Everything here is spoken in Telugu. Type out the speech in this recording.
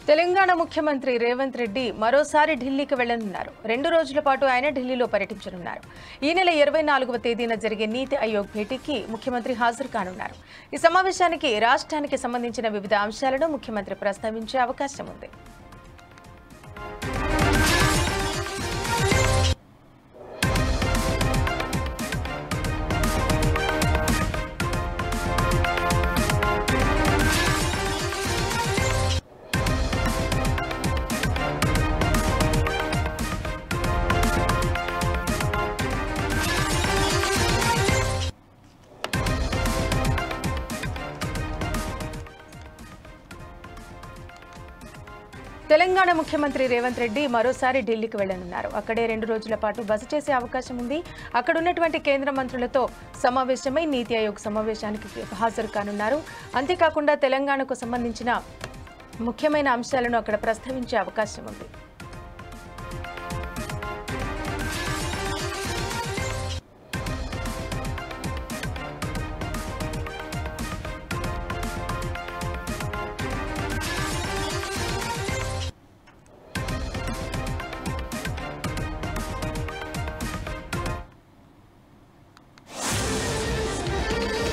తెలంగాణ ముఖ్యమంత్రి రేవంత్ రెడ్డి మరోసారి ఢిల్లీకి వెళ్లనున్నారు. 2 రోజుల పాటు ఆయన ఢిల్లీలో పర్యటించనున్నారు. ఈ నెల 24వ తేదీన జరిగే నీతి ఆయోగ్ భేటీకి ముఖ్యమంత్రి హాజరు కానున్నారు. ఈ సమావేశానికి రాష్ట్రానికి సంబంధించిన వివిధ అంశాలను ముఖ్యమంత్రి ప్రస్తావించే అవకాశం ఉంది. తెలంగాణ ముఖ్యమంత్రి రేవంత్ రెడ్డి మరోసారి ఢిల్లీకి వెళ్లనున్నారు. అక్కడే 2 రోజుల పాటు బస చేసే అవకాశం ఉంది. అక్కడ ఉన్నటువంటి కేంద్ర మంత్రులతో సమావేశమై నీతి ఆయోగ్ సమావేశానికి హాజరు కానున్నారు. అంతేకాకుండా తెలంగాణకు సంబంధించిన ముఖ్యమైన అంశాలను అక్కడ ప్రస్తావించే అవకాశం ఉంది.